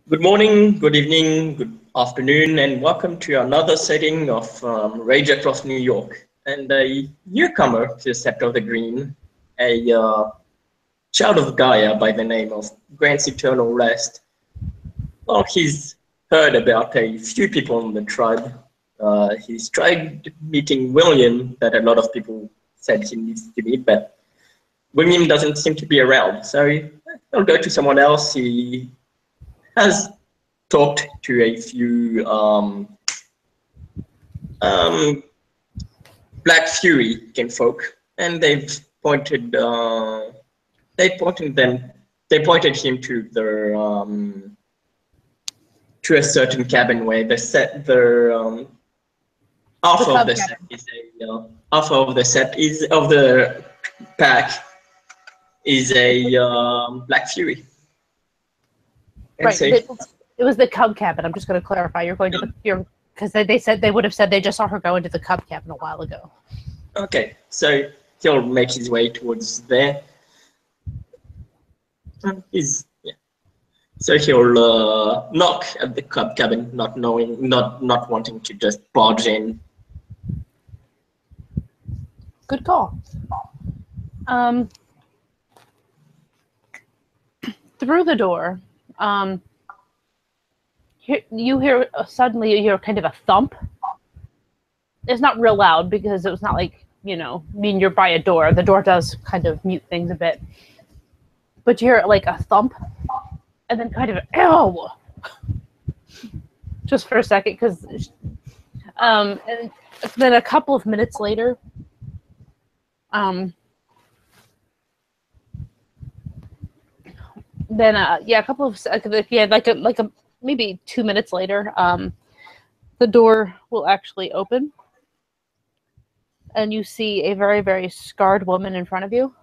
Good morning, good evening, good afternoon, and welcome to another setting of Rage Across New York. And a newcomer to Sept of the Green, a child of Gaia by the name of Grant's Eternal Rest. Well, he's heard about a few people in the tribe. He's tried meeting William, that a lot of people said he needs to meet, but William doesn't seem to be around. So he'll go to someone else. He has talked to a few Black Fury kinfolk, and they pointed him to to a certain cabin where the set the half of the set is half of the set is of the pack is a Black Fury. And Right. so, It was the Cub cabin. I'm just going to clarify. You're going to because they said they would have said they just saw her go into the Cub cabin a while ago. okay, so he'll make his way towards there. So he'll knock at the Cub cabin, not wanting to just barge in. Good call. Through the door, you hear suddenly you hear kind of a thump. It's not real loud because it was not like, mean you're by a door. The door does kind of mute things a bit. But you hear like a thump and then kind of ew just for a second because and then a couple of minutes later maybe 2 minutes later, the door will actually open, and you see a very, very scarred woman in front of you,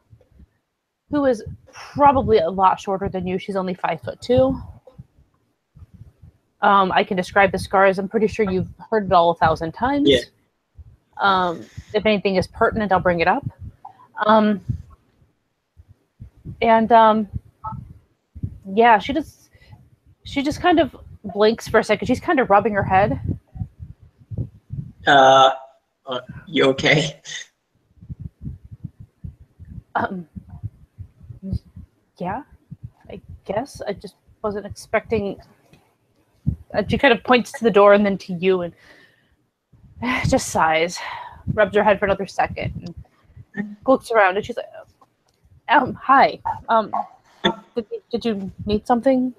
who is probably a lot shorter than you. She's only 5'2". I can describe the scars. I'm pretty sure you've heard it all 1,000 times. Yeah. If anything is pertinent, I'll bring it up. Yeah, she just kind of blinks for a second. She's kind of rubbing her head. You okay? Yeah, I guess. I just wasn't expecting. She kind of points to the door and then to you and just sighs, rubs her head for another second, and looks around, and she's like, hi. Did you need something?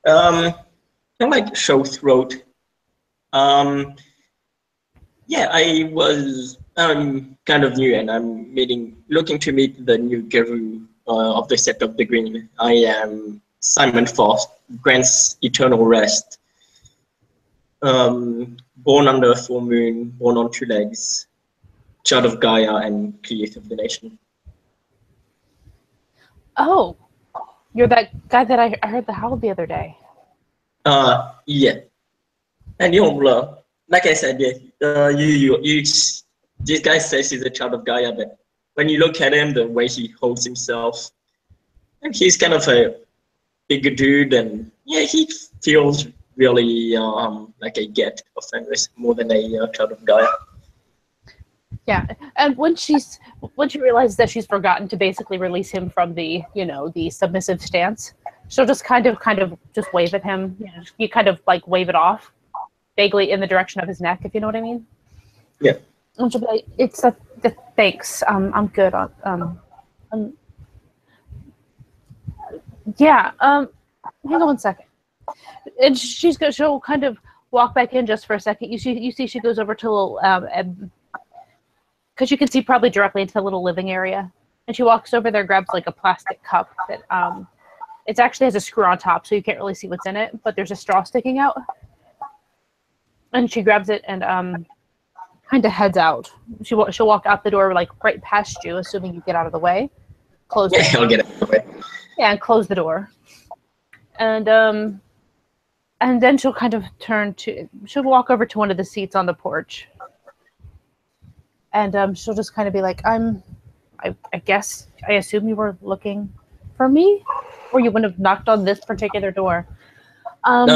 I like show throat. Yeah, I was kind of new, and I'm looking to meet the new guru of the Sept of the Green. I am Simon Frost, Grant's Eternal Rest. Born under a full moon, born on 2 legs, child of Gaia and creator of the nation. Oh, you're that guy that I heard the howl the other day. Yeah. And you'll, like I said, yeah, this guy says he's a child of Gaia, but when you look at him, the way he holds himself, and he's kind of a big dude, and yeah, he feels really like a get of Fenris more than a child of Gaia. Yeah, and when she realizes that she's forgotten to basically release him from the the submissive stance, she'll just kind of just wave at him. You kind of like wave it off, vaguely in the direction of his neck, if you know what I mean. Yeah. And she'll be like, "It's the thanks. I'm good on yeah. Hang on one second." And she'll kind of walk back in just for a second. You see she goes over to a little because you can see probably directly into the little living area, and she walks over there, grabs like a plastic cup that it actually has a screw on top, so you can't really see what's in it, but there's a straw sticking out, and she grabs it and kind of heads out. She'll walk out the door like right past you, assuming you get out of the way. Close. Yeah, I'll get out of the way. Yeah, and close the door, and then she'll kind of she'll walk over to one of the seats on the porch. And she'll just kind of be like, I guess, I assume you were looking for me? Or you wouldn't have knocked on this particular door. Um,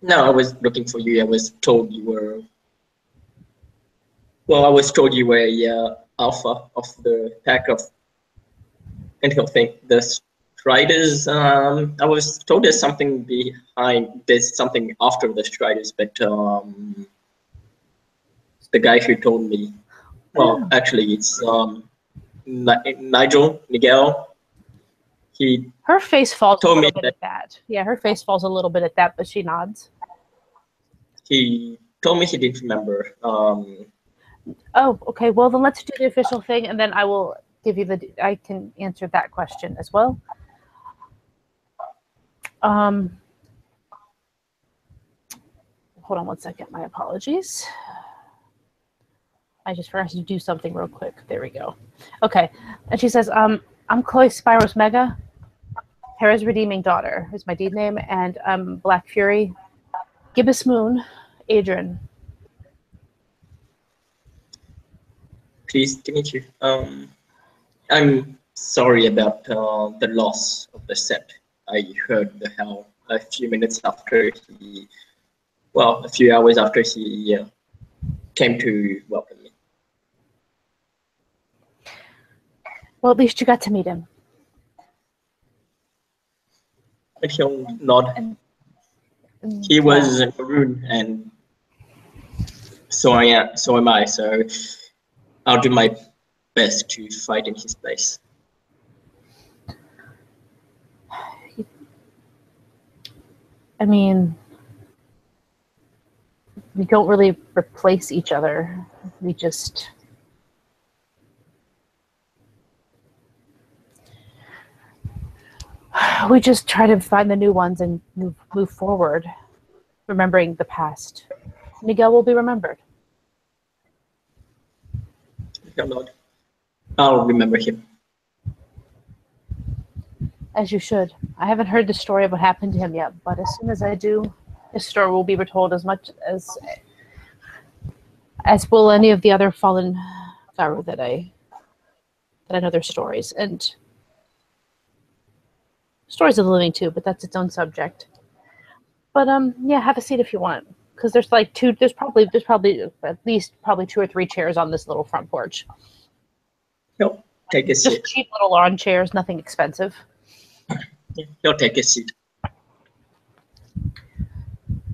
no, I was looking for you. I was told you were. Well, I was told you were a alpha of the pack of. And he'll think the Striders. I was told there's something behind. There's something after the Striders, but the guy who told me. Well, actually, it's Nigel. He Her face falls a told me little bit that at that. Yeah, her face falls a little bit at that, but she nods. he didn't remember. Oh, okay. Well, then let's do the official thing, and then I will give you I can answer that question as well. Hold on one second. My apologies. I just forgot to do something real quick. There we go. Okay. And she says, I'm Chloe Spiros Mega, Hera's redeeming daughter is my deed name, and I'm Black Fury, Gibbous Moon, Adrian. Pleased to meet you. I'm sorry about the loss of the Sept. I heard the hell a few minutes after he, well, a few hours after he came to welcome me. Well, at least you got to meet him. And he'll nod. He was a Maroon, and so I am. So am I. So I'll do my best to fight in his place. I mean, we don't really replace each other. We just try to find the new ones and move forward, remembering the past. Miguel will be remembered. He'll nod. I'll remember him. As you should. I haven't heard the story of what happened to him yet, but as soon as I do, his story will be retold as much as will any of the other fallen Garu that I know their stories. And stories of the living too, but that's its own subject. But yeah, have a seat if you want. Because there's probably at least 2 or 3 chairs on this little front porch. He'll take a seat. Just cheap little lawn chairs, nothing expensive. He'll take a seat.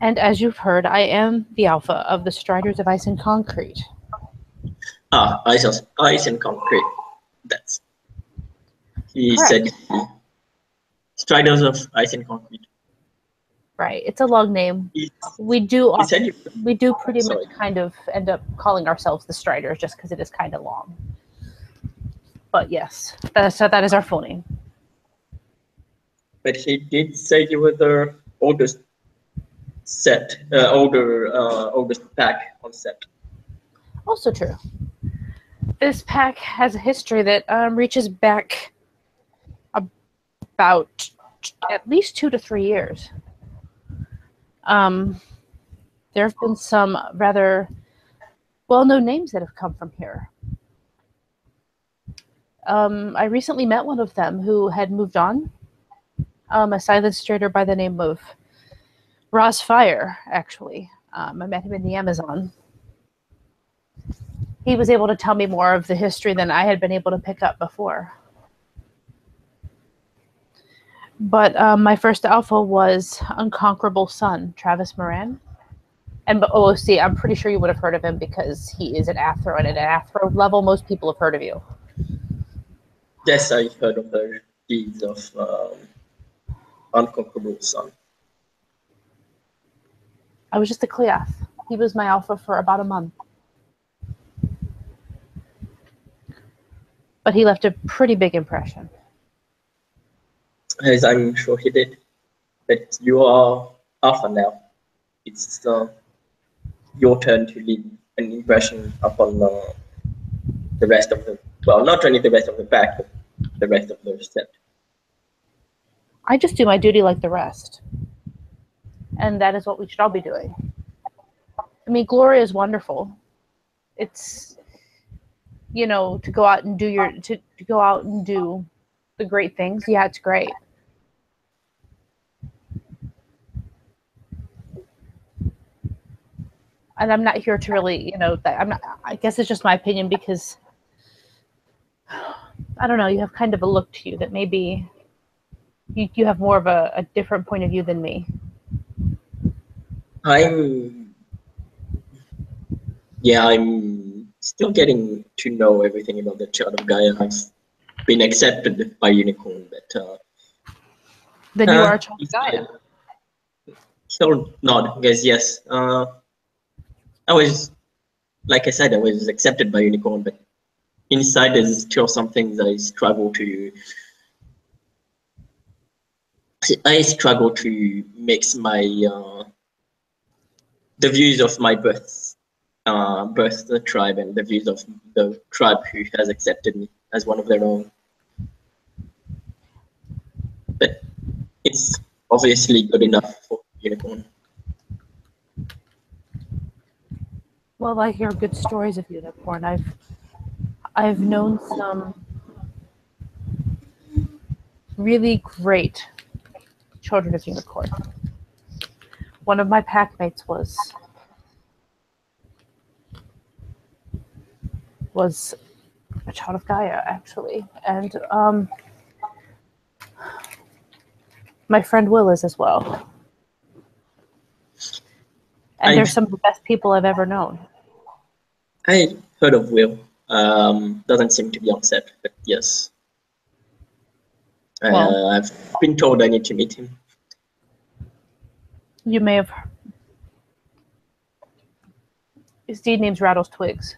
And as you've heard, I am the alpha of the Striders of Ice and Concrete. Ice and concrete. That's. He Correct. said Striders of Ice and Concrete. Right. It's a long name. We do pretty much kind of end up calling ourselves the Striders just because it is kind of long. But yes, that is our full name. But he did say you were the oldest pack on Sept. Also true. This pack has a history that reaches back about at least 2 to 3 years. There have been some rather well-known names that have come from here. I recently met one of them who had moved on. A silence trader by the name of Ross Fire, actually. I met him in the Amazon. He was able to tell me more of the history than I had been able to pick up before. But my first alpha was Unconquerable Sun, Travis Moran. And OOC, I'm pretty sure you would have heard of him because he is an Athro, and at an Athro level, most people have heard of you. Yes, I heard of the deeds of Unconquerable Sun. I was just a Cleath. He was my alpha for about a month. But he left a pretty big impression. As I'm sure he did. But you are alpha now. It's your turn to leave an impression upon the rest of the, well, not only the rest of the pack, but the rest of the set. I just do my duty like the rest. And that is what we should all be doing. I mean, Gloria is wonderful. It's, to go out and do go out and do the great things. Yeah, it's great. And I'm not here to really, I'm not. I guess it's just my opinion because I don't know. You have kind of a look to you that maybe you have more of a different point of view than me. I'm I'm still getting to know everything about the Child of Gaia. I've been accepted by Unicorn, but Then you are a child of Gaia. inside, still not, because yes, I was, like I said, I was accepted by Unicorn, but inside there's still something that I struggle to mix my the views of my birth tribe and the views of the tribe who has accepted me as one of their own. But it's obviously good enough for Unicorn. Well, I hear good stories of Unicorn. I've known some really great children of Unicorn. One of my pack mates was a child of Gaia, actually, and my friend Will is as well. And they're some of the best people I've ever known. I heard of Will. Doesn't seem to be upset, but yes. Well, I've been told I need to meet him. You may have. His deed name's Rattles Twigs.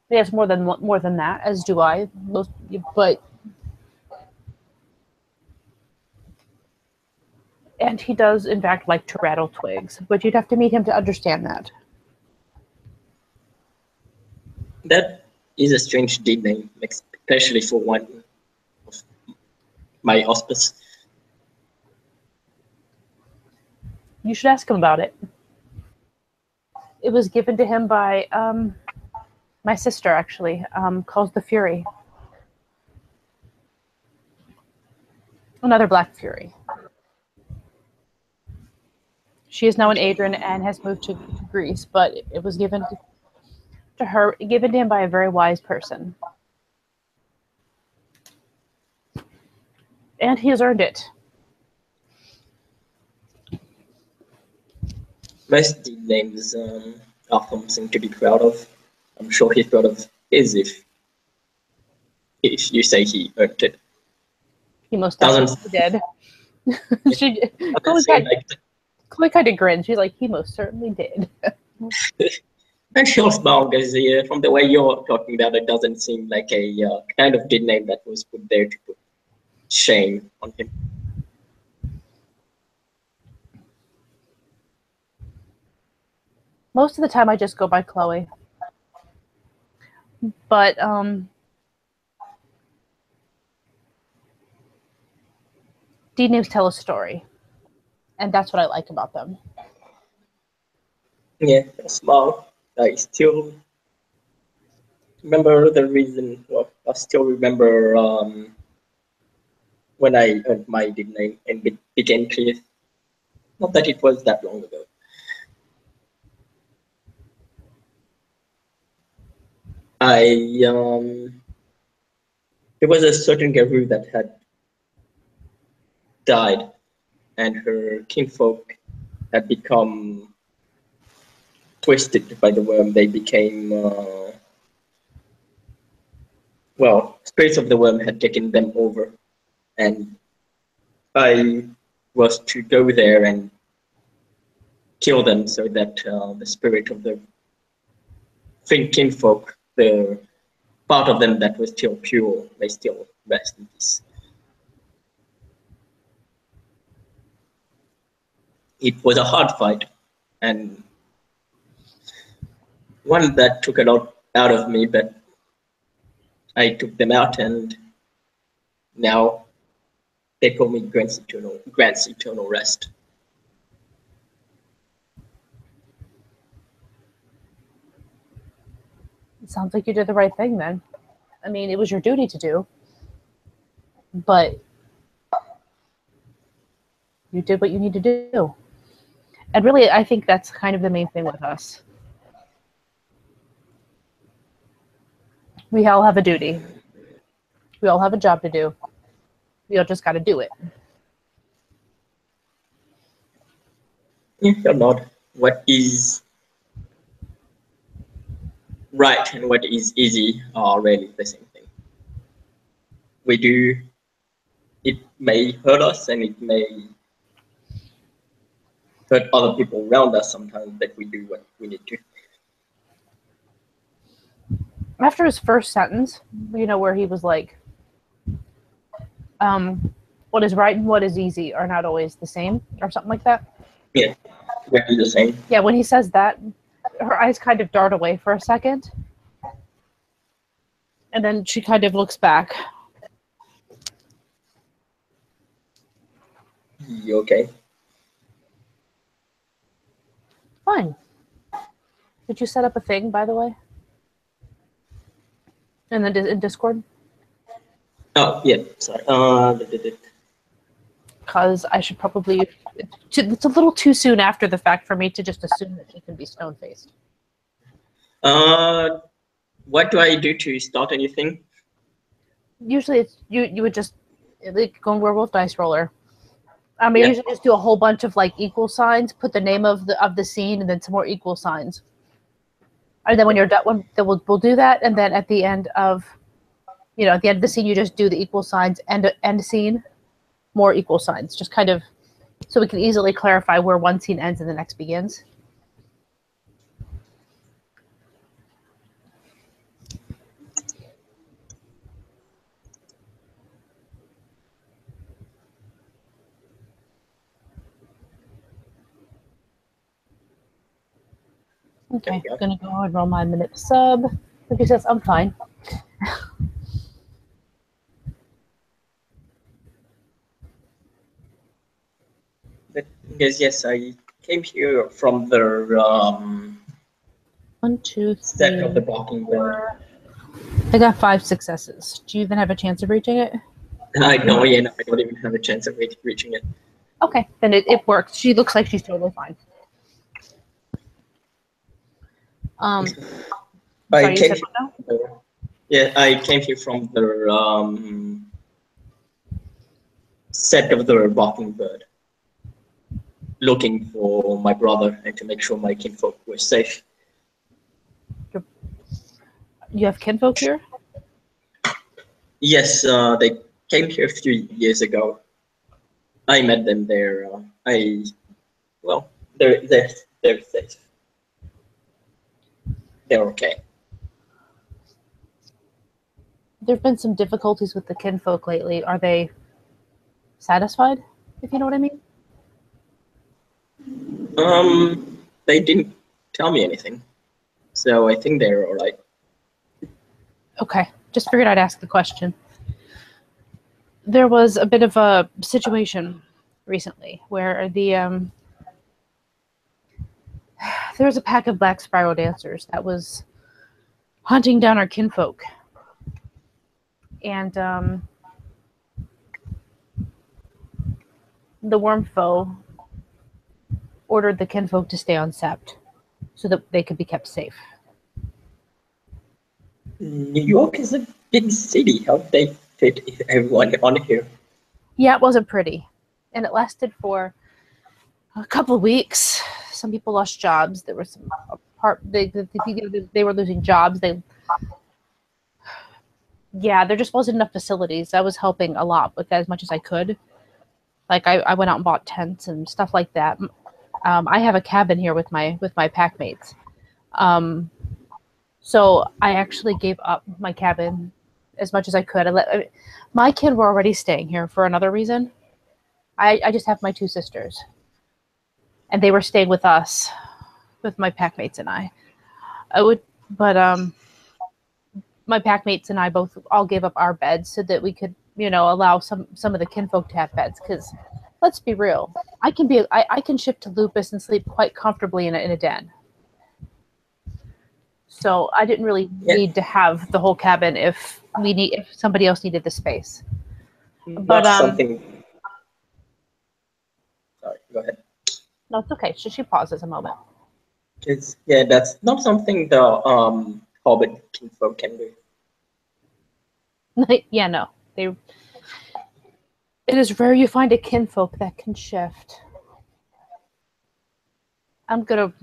He has more than that, as do I. But and he does in fact like to rattle twigs. But you'd have to meet him to understand that. That is a strange deed name, especially for one of my hospice. You should ask him about it. It was given to him by my sister, actually, called the Fury. Another Black Fury. She is now an Adrian and has moved to Greece, but it was given to her, given to him by a very wise person. And he has earned it. Most deed names Arkham seem to be proud of. I'm sure he's proud of his if you say he earned it. He most definitely did. Chloe kind of grinned. She's like, he most certainly did. And she'll smile because from the way you're talking about it, doesn't seem like a kind of deed name that was put there to put shame on him. Most of the time I just go by Chloe. But deed names tell a story. And that's what I like about them. Yeah, smile. I still remember the reason. Well, I still remember when I earned my deed name and it became clear. Not that it was that long ago. There was a certain Garu that had died, and her kinfolk had become twisted by the worm. They became spirits of the worm had taken them over, and I was to go there and kill them so that the spirit of the kinfolk, the part of them that was still pure, may still rest in peace. It was a hard fight, and one that took a lot out of me, but I took them out, and now they call me grants eternal rest. It sounds like you did the right thing then. I mean, it was your duty to do. But you did what you need to do. And really, I think that's kind of the main thing with us. We all have a duty. We all have a job to do. We all just got to do it. Or not, what is right and what is easy are really the same thing. We do, it may hurt us and it may hurt other people around us sometimes, but we do what we need to. After his first sentence, where he was like, what is right and what is easy are not always the same, or something like that. Yeah, really the same. Yeah, when he says that, her eyes kind of dart away for a second. And then she kind of looks back. You okay? Fine. Did you set up a thing, by the way? In Discord? Oh, yeah, sorry. Because I should probably... It's a little too soon after the fact for me to just assume that she can be stone-faced. What do I do to start anything? Usually it's you would just go in Werewolf Dice Roller. I Yeah. usually just do a whole bunch of like equal signs, put the name of the scene, and then some more equal signs. And then when you're done, we'll do that, and then at the end of, at the end of the scene, you just do the equal signs, end scene, more equal signs, just kind of, so we can easily clarify where one scene ends and the next begins. Okay, I'm gonna go and roll my minute sub. He says, I'm fine. But yes, I came here from the 1, 2, 3, set of the Walking Dead. I got 5 successes. Do you even have a chance of reaching it? I know, yeah, no, I don't even have a chance of reaching it. Okay, then it works. She looks like she's totally fine. Sorry, you said what now? Yeah, I came here from the set of the Walking Bird, looking for my brother and to make sure my kinfolk were safe. You have kinfolk here? Yes, they came here a few years ago. I met them there. They're safe. They're okay. There've been some difficulties with the kinfolk lately. Are they satisfied, if you know what I mean? They didn't tell me anything, so I think they're all right. Okay, just figured I'd ask the question. There was a bit of a situation recently where there was a pack of black spiral dancers that was hunting down our kinfolk. And the worm foe ordered the kinfolk to stay on Sept so that they could be kept safe. New York is a big city. How they fit everyone on here? Yeah, it wasn't pretty. And it lasted for a couple of weeks. Some people lost jobs. There were some they were losing jobs. There just wasn't enough facilities. I was helping a lot with that as much as I could. Like I went out and bought tents and stuff like that. I have a cabin here with my pack mates. So I actually gave up my cabin as much as I could. My kid were already staying here for another reason. I just have my 2 sisters. And they were staying with us, with my pack mates and I. My pack mates and I both all gave up our beds so that we could, allow some of the kinfolk to have beds. Because let's be real, I can shift to Lupus and sleep quite comfortably in a den. So I didn't really need to have the whole cabin if somebody else needed the space. But something. Sorry, go ahead. No, it's okay. She pauses a moment. That's not something the Hobbit kinfolk can do. Yeah, no. It is rare you find a kinfolk that can shift. I'm gonna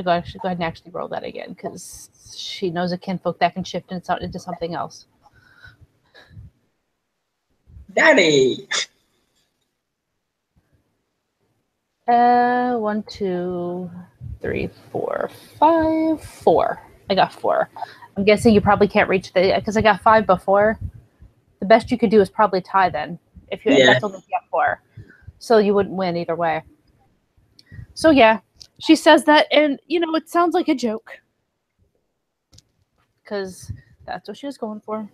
go ahead and actually roll that again because she knows a kinfolk that can shift into something else. Daddy! 1, 2, 3, 4, 5, 4. I got 4. I'm guessing you probably can't reach because I got 5 before. The best you could do is probably tie then. If Yeah. that's only if you got 4, so you wouldn't win either way. So yeah, she says that, and it sounds like a joke because that's what she was going for.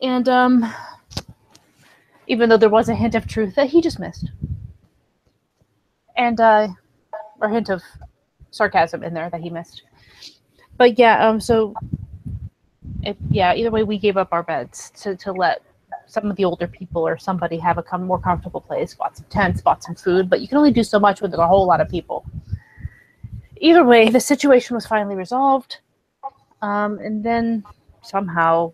And even though there was a hint of truth that he just missed, and or hint of sarcasm in there that he missed. But yeah, so either way, we gave up our beds to let some of the older people or somebody have a more comfortable place, bought some tents, bought some food, but you can only do so much when there's a whole lot of people. Either way, the situation was finally resolved, and then somehow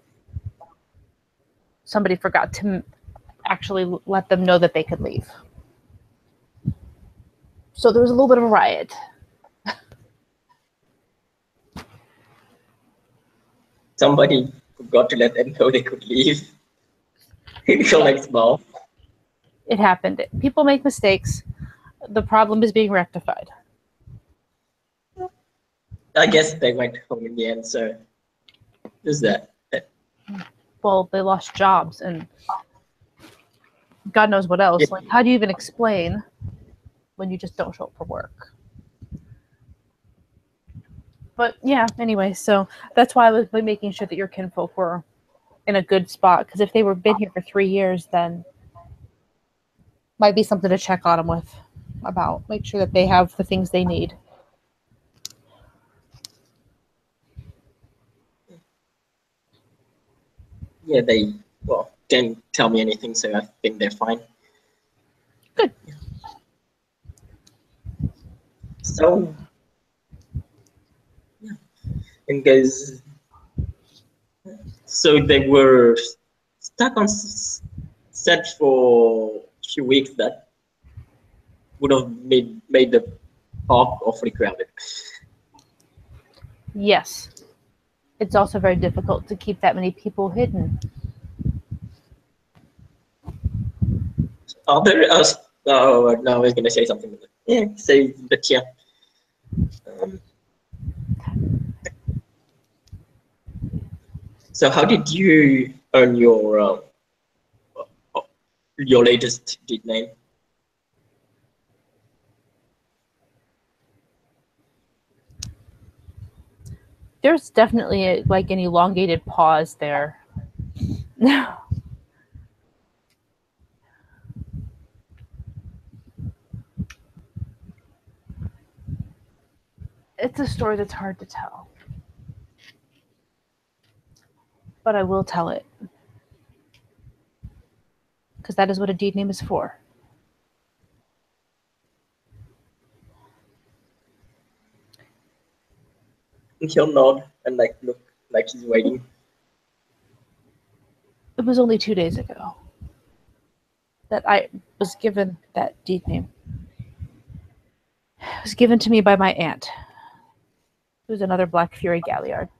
somebody forgot to actually let them know that they could leave. So there was a little bit of a riot. Somebody forgot to let them know they could leave. Initial like small. It happened. People make mistakes. The problem is being rectified. I guess they went home in the end, so there's that. Well, they lost jobs and God knows what else. Yeah. Like, how do you even explain when you just don't show up for work? But yeah, anyway, so that's why I was making sure that your kinfolk were in a good spot, because if they were been here for 3 years, then might be something to check on them with about. Make sure that they have the things they need. Yeah, they didn't tell me anything, so I think they're fine. Good. So, yeah, and guys, so they were stuck on set for a few weeks. That would have made the park awfully crowded. Yes. It's also very difficult to keep that many people hidden. Other oh no, I was gonna say something. Yeah, say but yeah. So how did you earn your latest deed name? There's definitely like an elongated pause there. It's a story that's hard to tell. But I will tell it. Because that is what a deed name is for. He'll nod and like look like he's waiting. It was only 2 days ago that I was given that deed name. It was given to me by my aunt, who's another Black Fury Galliard.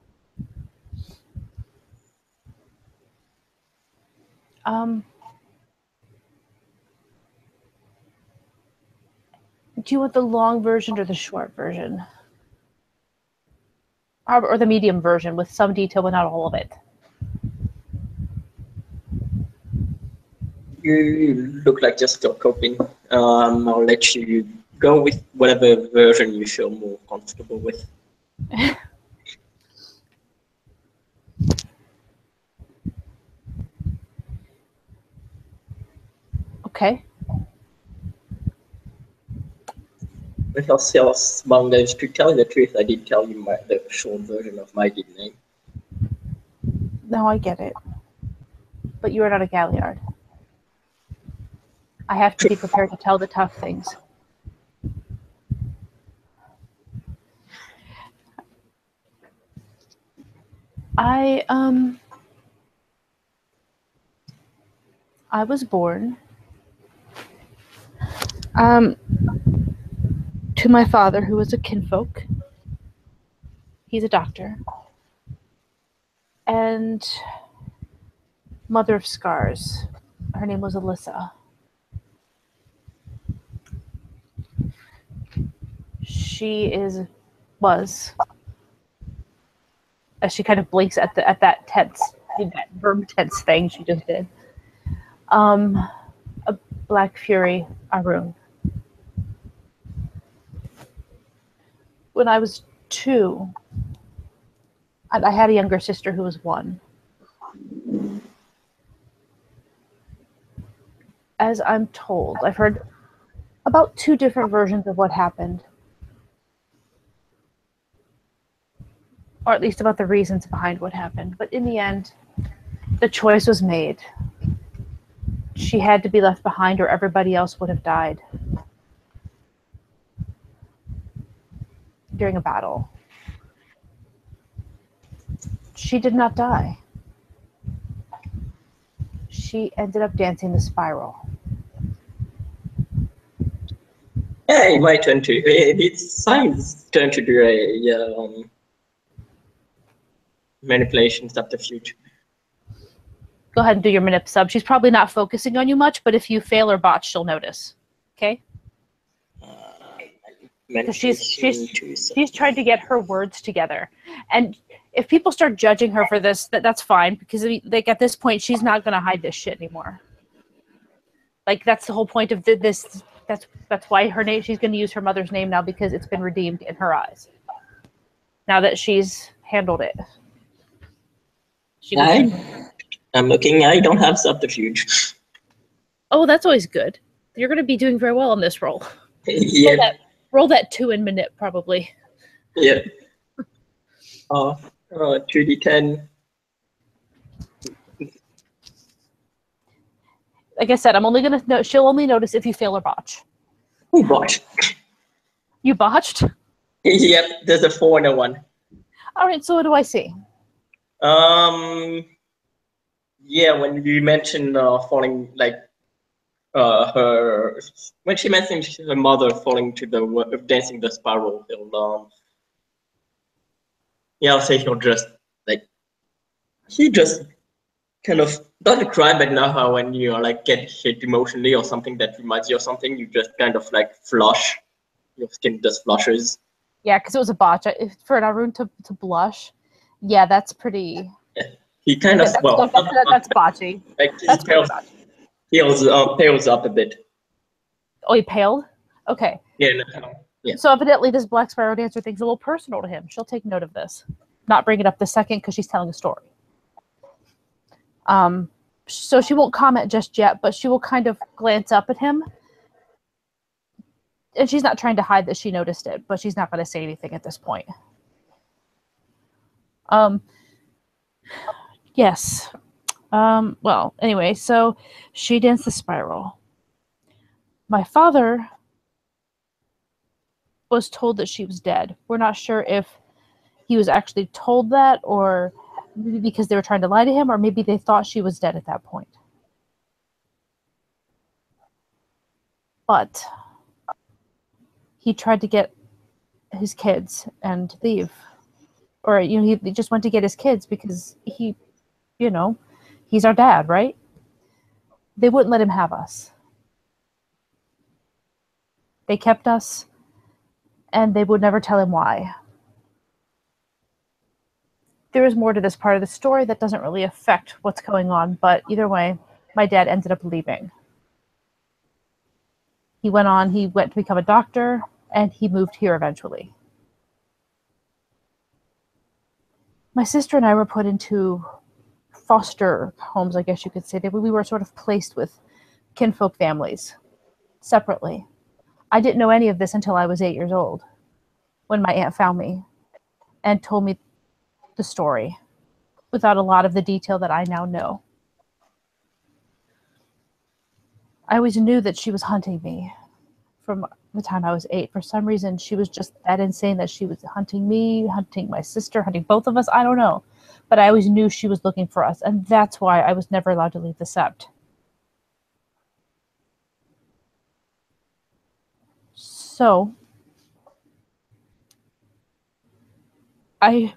Do you want the long version or the short version? Or the medium version with some detail but not all of it? You look like just still coping. I'll let you go with whatever version you feel more comfortable with. Okay. With ourselves, Mongo's, to tell you the truth, I did tell you the short version of my deed name. No, I get it. But you are not a Galliard. I have to be prepared to tell the tough things. I was born to my father, who was a kinfolk. He's a doctor. And mother of scars. Her name was Alyssa. She was, as she kind of blinks at that verb tense thing she just did. A Black Fury Arun. When I was 2, I had a younger sister who was 1. As I'm told, I've heard about 2 different versions of what happened. Or at least about the reasons behind what happened. But in the end, the choice was made. She had to be left behind or everybody else would have died during a battle. She did not die. She ended up dancing the spiral. Hey, my turn to. It's Science turn to do a manipulation subterfuge. Go ahead and do your manip sub. She's probably not focusing on you much, but if you fail or botch, she'll notice. Okay? Because she's trying to get her words together. And if people start judging her for this, that's fine, because like at this point, she's not going to hide this shit anymore. Like, that's the whole point of this. That's why her name. She's going to use her mother's name now, because it's been redeemed in her eyes. Now that she's handled it. I'm looking. I don't have subterfuge. Oh, that's always good. You're going to be doing very well on this roll. Yeah. Roll that 2 in manip, probably. Yeah. 2d10. Like I said, I'm only going to she'll only notice if you fail or botch. Who botched? You botched? Yep, there's a 4 and a 1. All right, so what do I see? Yeah, when you mentioned falling, like when she mentioned her mother falling to the dancing the spiral, I'll say he just kind of not cry, but now how when you like get hit emotionally or something that reminds you of something, you just kind of like flush, your skin just flushes. Yeah, because it was a botch. For an Arun to blush, yeah, that's pretty. Yeah. He kind of that's botchy. Like that's pales up a bit. Oh, he paled? Okay. Yeah. Yeah. So evidently this Black Sparrow dancer thing's a little personal to him. She'll take note of this. Not bring it up the second because she's telling a story. So she won't comment just yet, but she will kind of glance up at him. And she's not trying to hide that she noticed it, but she's not going to say anything at this point. Yes. Well, anyway, so she danced the spiral. My father was told that she was dead. We're not sure if he was actually told that, or maybe because they were trying to lie to him, or maybe they thought she was dead at that point. But he tried to get his kids and leave. Or, he just went to get his kids because he's our dad, right? They wouldn't let him have us. They kept us, and they would never tell him why. There is more to this part of the story that doesn't really affect what's going on, but either way, my dad ended up leaving. He went to become a doctor, and he moved here eventually. My sister and I were put into foster homes, I guess you could say. We were sort of placed with kinfolk families separately. I didn't know any of this until I was 8 years old, when my aunt found me and told me the story without a lot of the detail that I now know. I always knew that she was hunting me from the time I was 8. For some reason, she was just that insane that she was hunting me, hunting my sister, hunting both of us. I don't know. But I always knew she was looking for us, and that's why I was never allowed to leave the Sept. So, I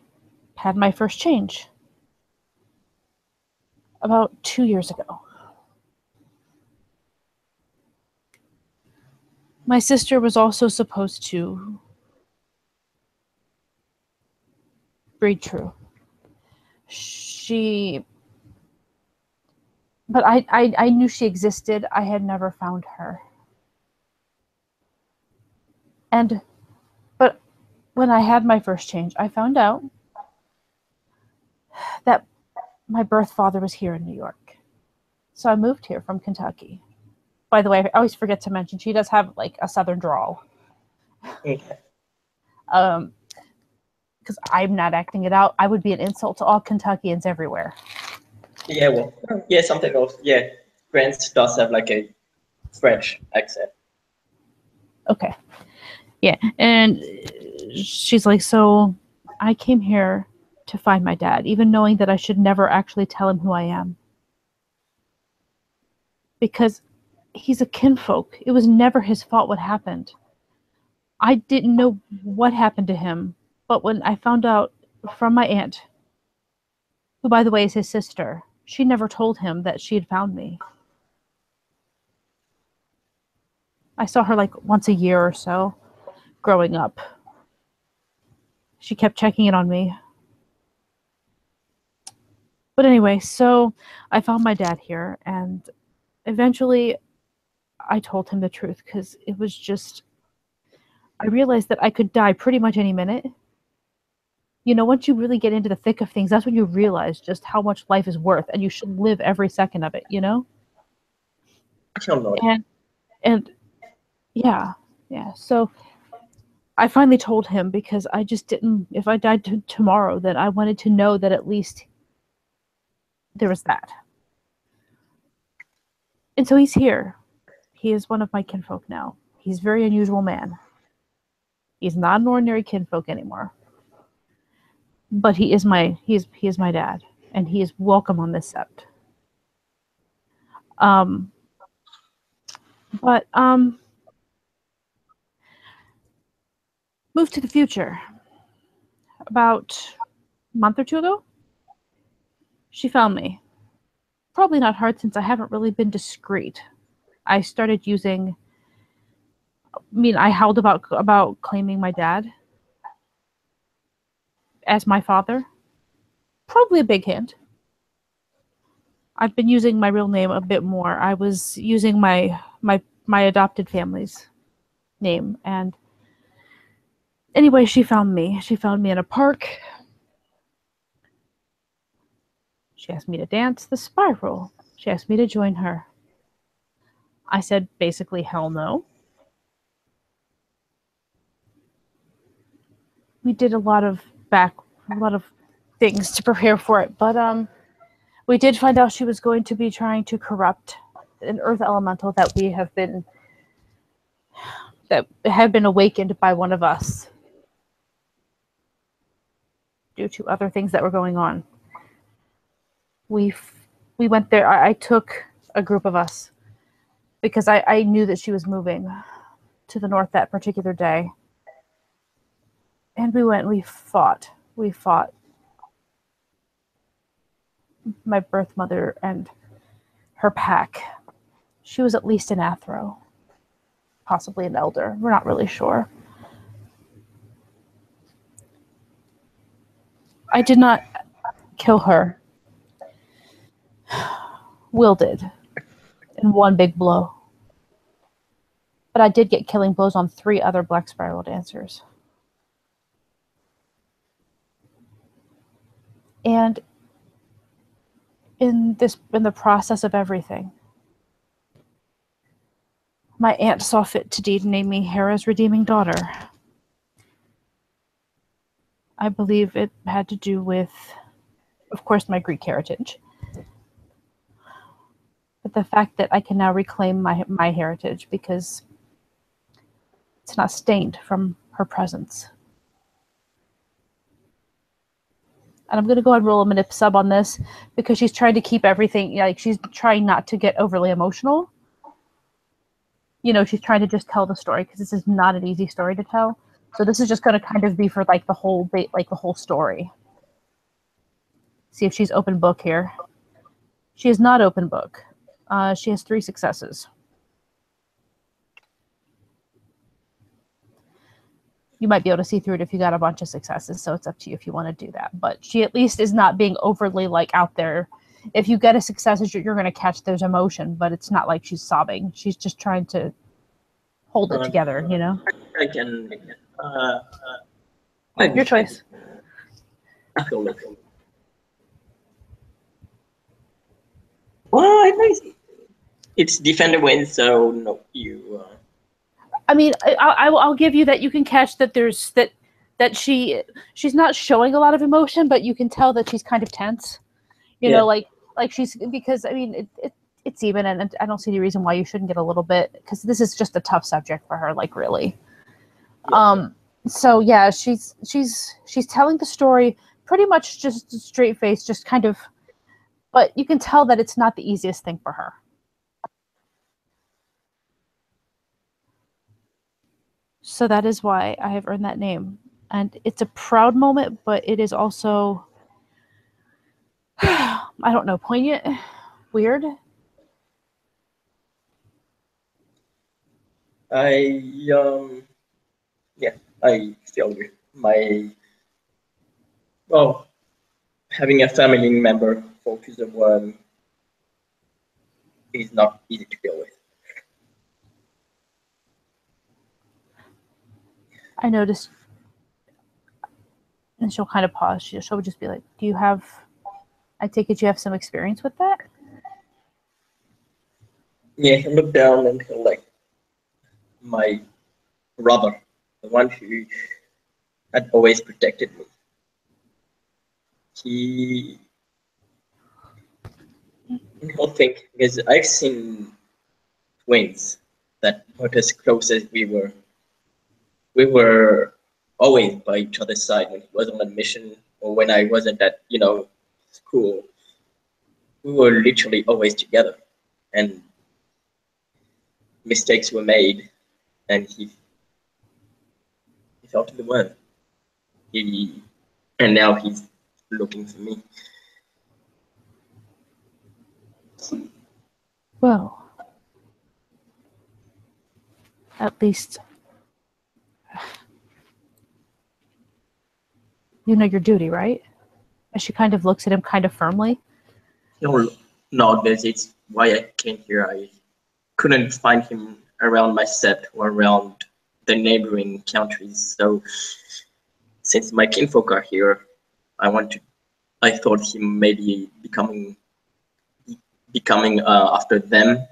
had my first change about 2 years ago. My sister was also supposed to breed true. But I knew she existed. I had never found her. But when I had my first change, I found out that my birth father was here in New York. So I moved here from Kentucky. By the way, I always forget to mention she does have like a southern drawl. Okay. Because I'm not acting it out. I would be an insult to all Kentuckians everywhere. Yeah, well, yeah, something else. Yeah, Grant does have like a French accent. Okay. Yeah. And she's like, so I came here to find my dad, even knowing that I should never actually tell him who I am. Because he's a kinfolk. It was never his fault what happened. I didn't know what happened to him, but when I found out from my aunt, who by the way is his sister, she never told him that she had found me. I saw her like once a year or so growing up. She kept checking in on me. But anyway, so I found my dad here, and eventually I told him the truth because it was just, I realized that I could die pretty much any minute. You know, once you really get into the thick of things, that's when you realize just how much life is worth, and you should live every second of it, you know? And and yeah, yeah. So I finally told him because I just didn't. If I died tomorrow, then I wanted to know that at least there was that. And so he's here. He is one of my kinfolk now. He's a very unusual man. He's not an ordinary kinfolk anymore. But he is my dad, and he is welcome on this sept. Um, but move to the future. About a month or two ago, she found me. Probably not hard since I haven't really been discreet. I started using. I mean, I howled about claiming my dad as my father. Probably a big hint. I've been using my real name a bit more. I was using my adopted family's name, and anyway, she found me. She found me in a park. She asked me to dance the spiral. She asked me to join her. I said basically hell no. We did a lot of things to prepare for it, but we did find out she was going to be trying to corrupt an earth elemental that had been awakened by one of us due to other things that were going on. We went there. I took a group of us because I knew that she was moving to the north that particular day. And we went, we fought. We fought my birth mother and her pack. She was at least an Athro, possibly an elder. We're not really sure. I did not kill her. Will did, in one big blow. But I did get killing blows on 3 other Black Spiral dancers. And in the process of everything, my aunt saw fit to name me Hera's redeeming daughter. I believe it had to do with, of course, my Greek heritage. But the fact that I can now reclaim my heritage because It's not stained from her presence. And I'm going to go ahead and roll a manip sub on this because she's trying to keep everything, like she's trying not to get overly emotional. You know, she's trying to just tell the story because this is not an easy story to tell. So this is just going to kind of be for like the whole story. See if she's open book here. She is not open book. She has 3 successes. You might be able to see through it if you got a bunch of successes, so it's up to you if you want to do that. But she at least is not being overly like out there. If you get a success, you're going to catch there's emotion, but it's not like she's sobbing. She's just trying to hold it together, you know? I can... Your choice. I feel like... Well, I think it's defender wins, so no, you... I mean, I'll give you that you can catch that there's that she's not showing a lot of emotion, but you can tell that she's kind of tense. You know, like she's, because I mean it's even, and I don't see any reason why you shouldn't get a little bit, because this is just a tough subject for her, like really. Yeah. So yeah, she's telling the story pretty much just straight face, just kind of, but you can tell that it's not the easiest thing for her. So that is why I have earned that name. And it's a proud moment, but it is also, I don't know, poignant, weird. I feel you. Having a family member focus on one is not easy to deal with. I noticed, and she'll kind of pause. She'll just be like, do you have, I take it you have some experience with that? Yeah, he'll look down and he'll like, my brother, the one who had always protected me. He'll think, because I've seen twins that were as close as we were. We were always by each other's side when he was on a mission or when I wasn't at, school. We were literally always together, and mistakes were made, and he fell to the one. And now he's looking for me. Well, at least you know your duty, right? And she kind of looks at him kind of firmly. No, it's why I came here. I couldn't find him around my Sept or around the neighboring countries. So since my kinfolk are here, I thought he may be becoming after them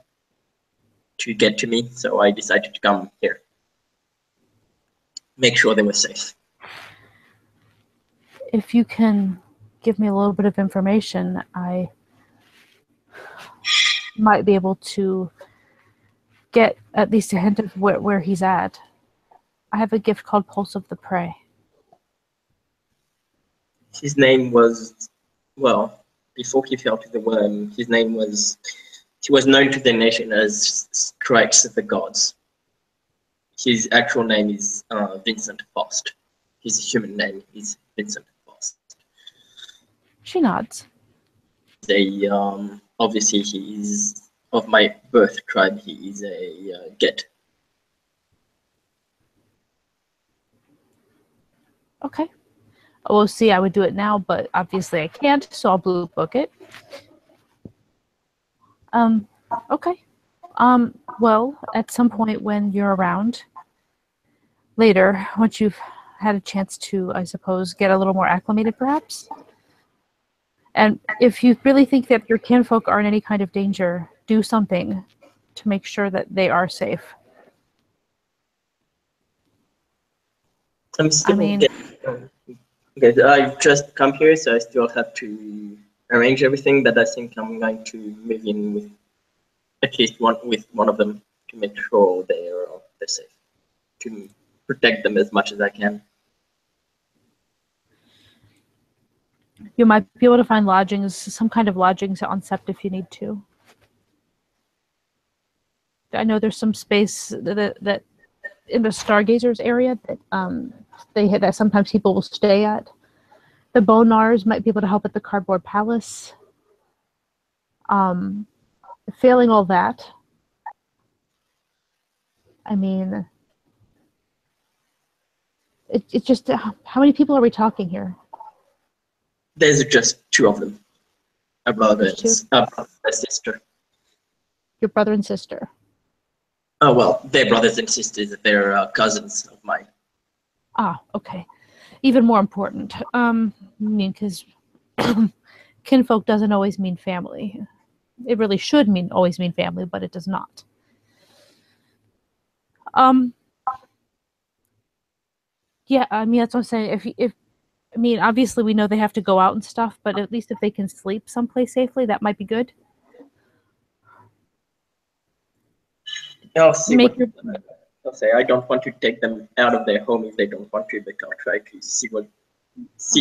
to get to me. So I decided to come here. Make sure they were safe. If you can give me a little bit of information, I might be able to get at least a hint of where he's at. I have a gift called Pulse of the Prey. His name was, before he fell to the worm, he was known to the nation as Strikes of the Gods. His actual name is Vincent Faust. His human name is Vincent Faust. She nods. Obviously he is of my birth tribe. He is a Get. Okay. Well, see, I would do it now, but obviously I can't, so I'll blue book it. Okay. Well, at some point when you're around later, once you've had a chance to, I suppose, get a little more acclimated, perhaps. And if you really think that your kinfolk are in any kind of danger, do something to make sure that they are safe. I'm still because I've just come here, so I still have to arrange everything, but I think I'm going to move in with at least one of them to make sure they're safe. to protect them as much as I can. You might be able to find lodgings, some kind of lodgings on Sept if you need to. I know there's some space that in the Stargazers area that sometimes people will stay at. The Bonars might be able to help at the Cardboard Palace. Failing all that, I mean, it's just how many people are we talking here? There's just two of them. A brother and a sister. Your brother and sister. Oh, well, they're brothers and sisters. They're cousins of mine. Ah, okay. Even more important. I mean, because kinfolk doesn't always mean family. It really should always mean family, but it does not. Yeah, I mean, that's what I'm saying. If I mean, obviously we know they have to go out and stuff, but at least if they can sleep someplace safely, that might be good. I'll see I'll say. I don't want to take them out of their home if they don't want to, but I'll try to see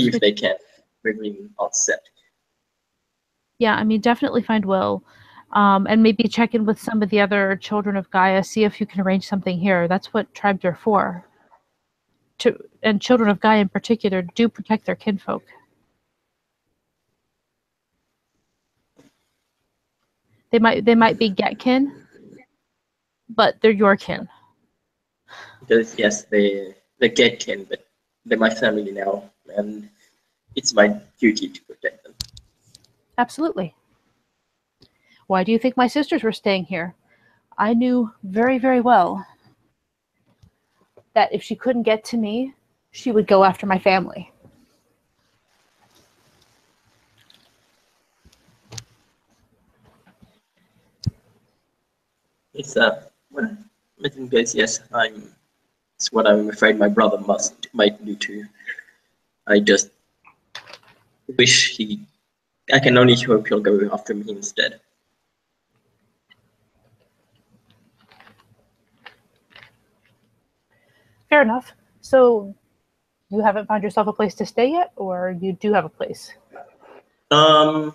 if they can remain on Sept. Yeah, I mean, definitely find Will, and maybe check in with some of the other children of Gaia, see if you can arrange something here. That's what tribes are for. And children of Gaia in particular do protect their kinfolk. They might be get kin, but they're your kin. Because yes, they get kin, but they're my family now, and it's my duty to protect them. Absolutely. Why do you think my sisters were staying here? I knew very, very well that if she couldn't get to me, she would go after my family. It's well, I think yes, it's what I'm afraid my brother might do too. I just wish I can only hope he'll go after me instead. Fair enough. So you haven't found yourself a place to stay yet, or you do have a place? No,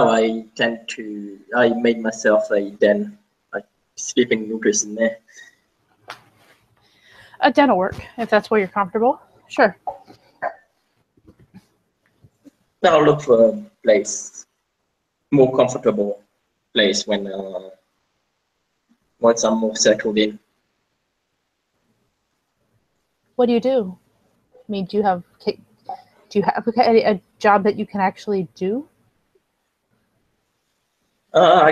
I made myself a den, like sleeping quarters in there. A den will work, if that's where you're comfortable. Sure. Then I'll look for a place, more comfortable place once I'm more settled in. What do you do? I mean, do you have a job that you can actually do? I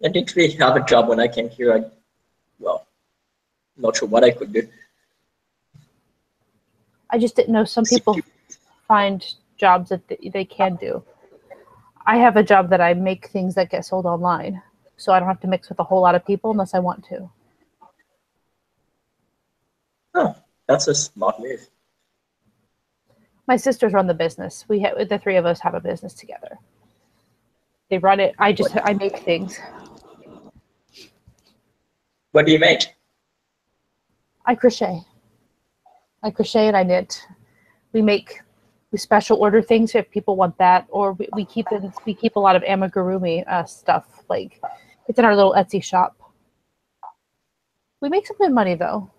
didn't really have a job when I came here. Well, not sure what I could do. I just didn't know some people find jobs that they can do. I have a job that I make things that get sold online, so I don't have to mix with a whole lot of people unless I want to. Oh, that's a smart move. My sisters run the business. The three of us have a business together. They run it. I make things. What do you make? I crochet and I knit. We special order things if people want that, or we keep a lot of amigurumi stuff. Like, it's in our little Etsy shop. We make some good money though,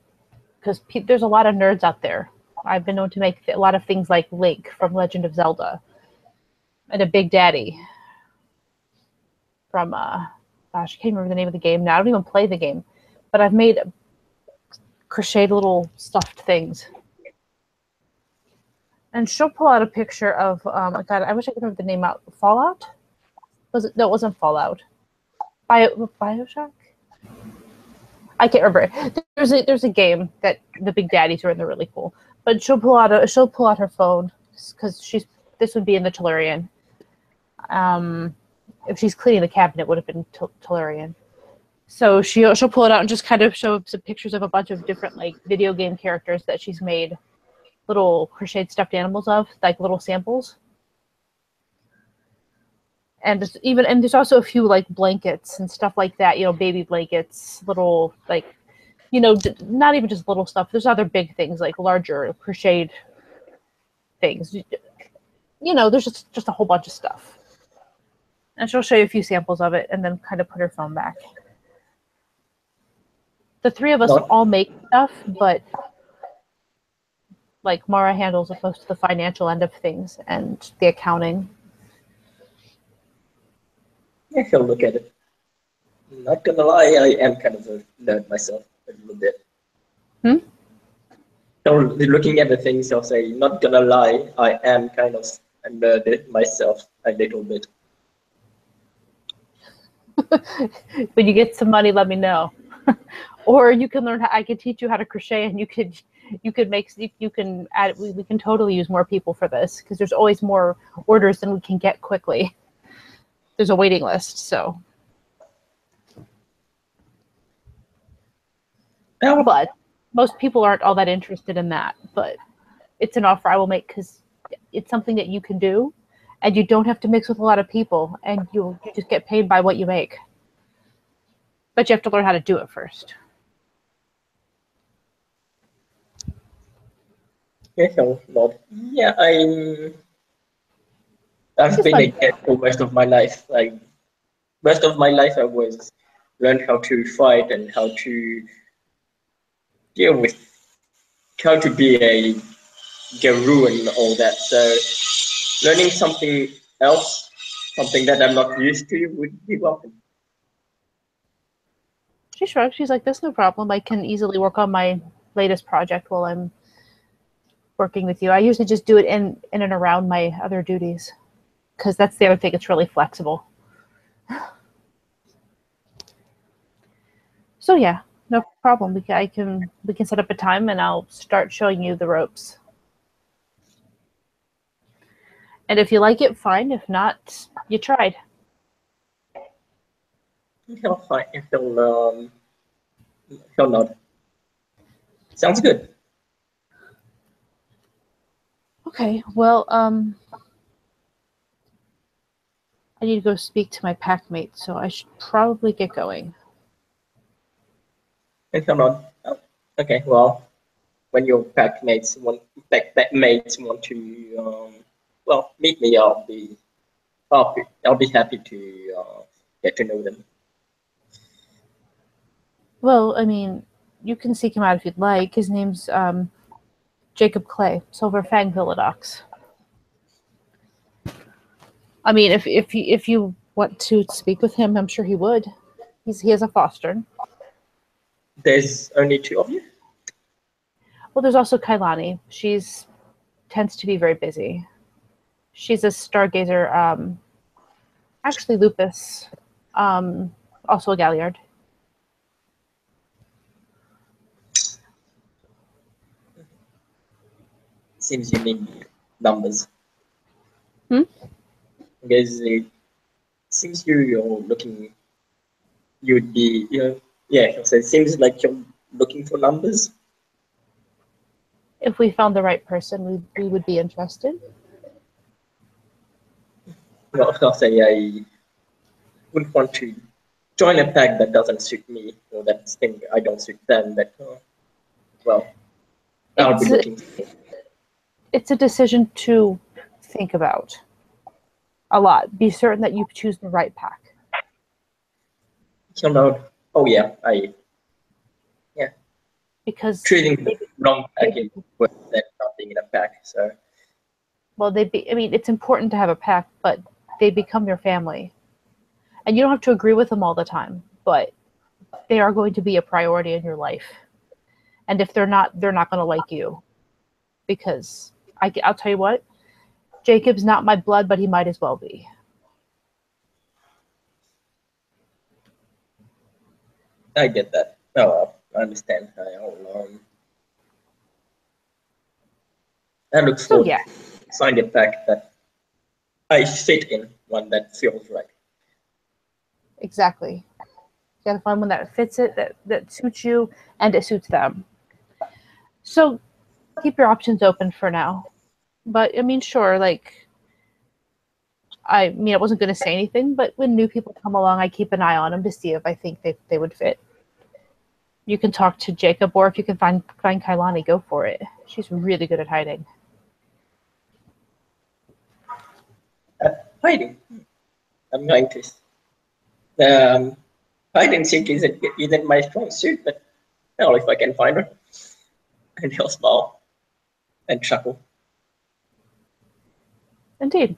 because there's a lot of nerds out there. I've been known to make a lot of things like Link from Legend of Zelda, and a Big Daddy from gosh, I can't remember the name of the game now. I don't even play the game, but I've made crocheted little stuffed things. And she'll pull out a picture of God, I wish I could remember the name out. Fallout? Was it? No, it wasn't Fallout. BioShock? I can't remember. There's a game that the Big Daddies are in. They're really cool. But she'll pull out her phone because this would be in the Tellurian. If she's cleaning the cabinet, it would have been Tellurian. So she'll pull it out and just kind of show some pictures of a bunch of different like video game characters that she's made little crocheted stuffed animals of, like little samples. And there's also a few like blankets and stuff like that, baby blankets, little like not even just little stuff. There's other big things like larger crocheted things. There's just a whole bunch of stuff. And she'll show you a few samples of it and then kind of put her phone back. The three of us all make stuff, but like Mara handles most of the financial end of things and the accounting. Yeah, he'll look at it. Not gonna lie, I am kind of a nerd myself a little bit. So looking at the things, I'll say, not gonna lie, I am kind of a nerd myself a little bit. When you get some money, let me know. Or you can learn I can teach you how to crochet, and you can add. We can totally use more people for this because there's always more orders than we can get quickly. There's a waiting list, so. But most people aren't all that interested in that. But it's an offer I will make because it's something that you can do, and you don't have to mix with a lot of people, and you just get paid by what you make. But you have to learn how to do it first. Yeah, I've been a cat for most of my life. Like most of my life, I was learned how to fight and how to deal with how to be a guru and all that. So learning something else, something that I'm not used to, would be welcome. She shrugs. She's like, "That's no problem. I can easily work on my latest project while I'm working with you. I usually just do it in and around my other duties because that's the other thing. It's really flexible." So yeah, no problem. We can set up a time and I'll start showing you the ropes. And if you like it, fine. If not, you tried. He'll fine. He'll nod. Sounds good. Okay. Well, I need to go speak to my packmate, so I should probably get going. And he'll nod. Oh, okay. Well, when your packmates want to meet me, I'll be happy to get to know them. Well, I mean, you can seek him out if you'd like. His name's Jacob Clay, Silver Fang Philodox. I mean, if you want to speak with him, I'm sure he would. He has a foster. There's only two of you? Well, there's also Kailani. She's tends to be very busy. She's a stargazer. Actually, Lupus. Also a Galliard. Seems you need numbers. Because it seems you're looking. You'd be yeah. So it seems like you're looking for numbers. If we found the right person, we would be interested. Well, I'll say I wouldn't want to join a pack that doesn't suit me, or that think I don't suit them. That I'll be looking for. It's a decision to think about a lot. Be certain that you choose the right pack. You know, oh yeah, because treating the wrong pack is worse than not being in a pack. So, well, it's important to have a pack, but they become your family, and you don't have to agree with them all the time, but they are going to be a priority in your life. And if they're not going to like you, because I'll tell you what, Jacob's not my blood, but he might as well be. I get that. Oh, well, I understand. I look forward to find a pack that I fit in, one that feels right. Exactly. You gotta find one that fits it, that suits you, and it suits them. So keep your options open for now. But I mean, sure, I wasn't going to say anything, but when new people come along, I keep an eye on them to see if I think they would fit. You can talk to Jacob, or if you can find Kailani, go for it. She's really good at hiding. Hiding. I'm going to. Hide and seek isn't my strong suit, but well, if I can find her, and he'll smile and chuckle. Indeed.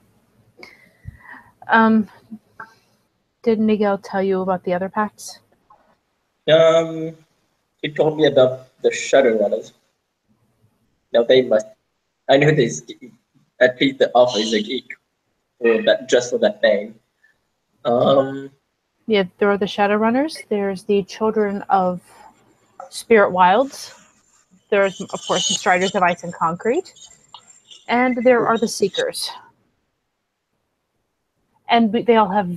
Did Miguel tell you about the other pacts? He told me about the Shadow Runners. Now they must. I know this. At least the author is a geek for that, just for that name. Yeah, there are the Shadowrunners. There's the Children of Spirit Wilds. There's, of course, the Striders of Ice and Concrete. And there are the Seekers. And they all have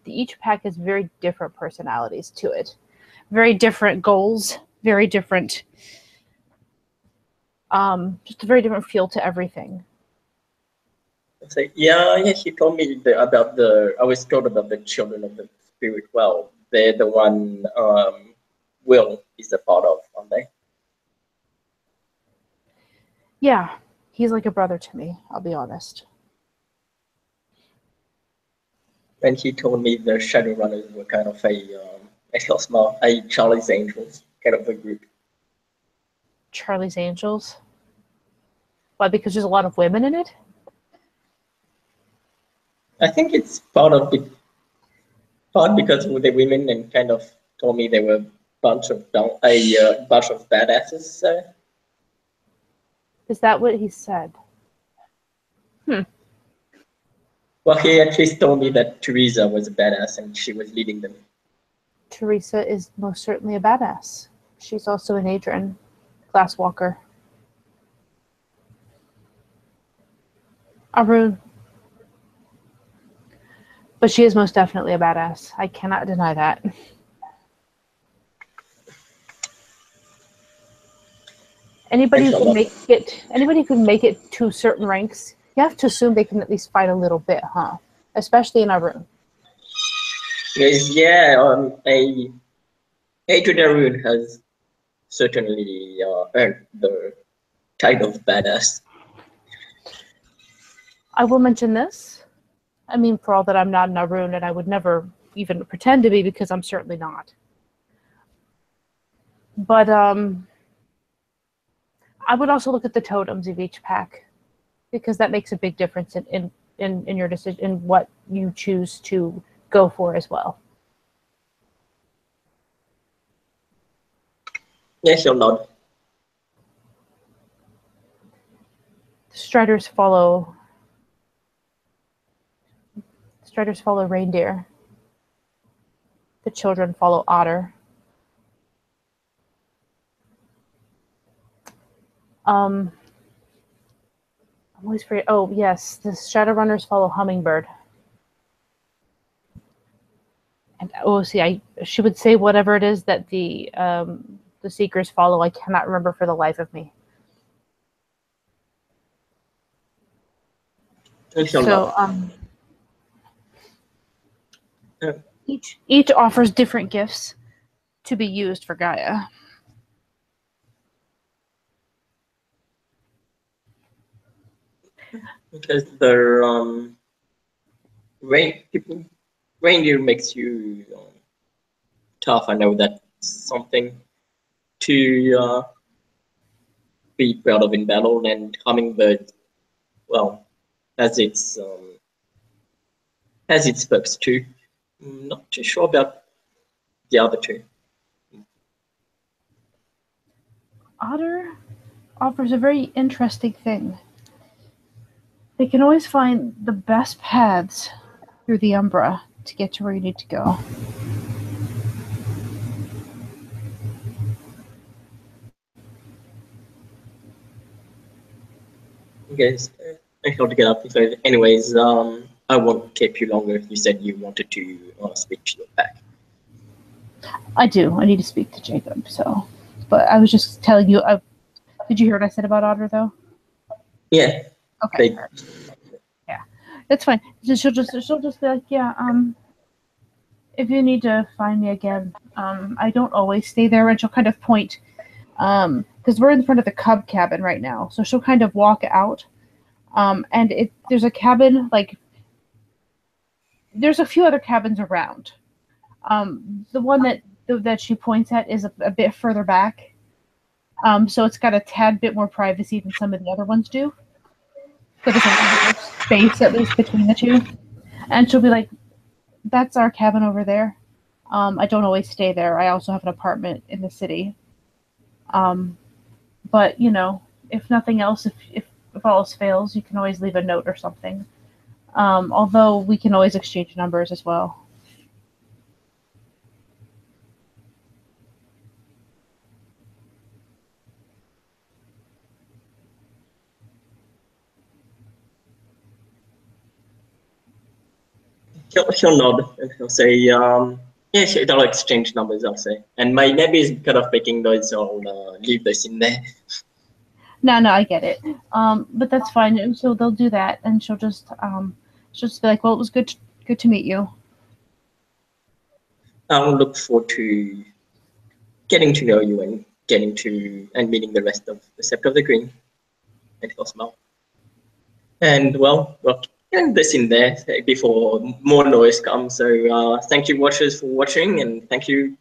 each pack has very different personalities to it. Very different goals, very different, just a very different feel to everything. Yeah, he told me I was told about the Children of the Spirit. Well, they're the one Will is a part of, aren't they? Yeah, he's like a brother to me, I'll be honest. And he told me the Shadowrunners were kind of a Charlie's Angels kind of a group. Charlie's Angels? Why, because there's a lot of women in it? I think it's part because of the women, and kind of told me they were a bunch of badasses. Is that what he said? Well, he at least told me that Teresa was a badass and she was leading them. Teresa is most certainly a badass. She's also an Adrian Glasswalker. Arun. But she is most definitely a badass. I cannot deny that. Anybody who can make it to certain ranks, you have to assume they can at least fight a little bit, huh? Especially in Arun. Yeah, Adrian Arun has certainly earned the title of badass. I will mention this. I mean, for all that I'm not an Arun, and I would never even pretend to be, because I'm certainly not. But I would also look at the totems of each pack, because that makes a big difference in your decision, in what you choose to go for as well. Yes, you'll nod. The Striders follow reindeer. The children follow otter. I'm always forget. Oh yes, the Shadowrunners follow hummingbird. And she would say whatever it is that the Seekers follow. I cannot remember for the life of me. So each offers different gifts to be used for Gaia. Because the reindeer makes you tough. I know that's something to be proud of in battle. And hummingbird, well, has its perks too. I'm not too sure about the other two. Otter offers a very interesting thing. They can always find the best paths through the Umbra to get to where you need to go. Guys, I have to get up. So anyways, I won't keep you longer. You said you wanted to speak to your pack. I do. I need to speak to Jacob. But I was just telling you. Did you hear what I said about Otter, though? Yeah. Okay. Yeah, that's fine. She'll just be like, yeah. if you need to find me again, I don't always stay there, and she'll kind of point, because we're in front of the cub cabin right now, so she'll kind of walk out, and there's a cabin, like, there's a few other cabins around. The one that she points at is a bit further back, so it's got a tad bit more privacy than some of the other ones do. So there's a little bit more space, at least, between the two. And she'll be like, that's our cabin over there. I don't always stay there. I also have an apartment in the city. But, you know, if nothing else, if all else fails, you can always leave a note or something. Although we can always exchange numbers as well. He'll nod and he'll say, yeah, sure, they'll exchange numbers, I'll say. And my maybe is kind of making noise, so I'll leave this in there. No, I get it. But that's fine. And so they'll do that, and she'll just be like, well, it was good to meet you. I'll look forward to getting to know you and meeting the rest of the Sept of the Green. And he'll smile. And well, getting this in there before more noise comes. So thank you, watchers, for watching, and thank you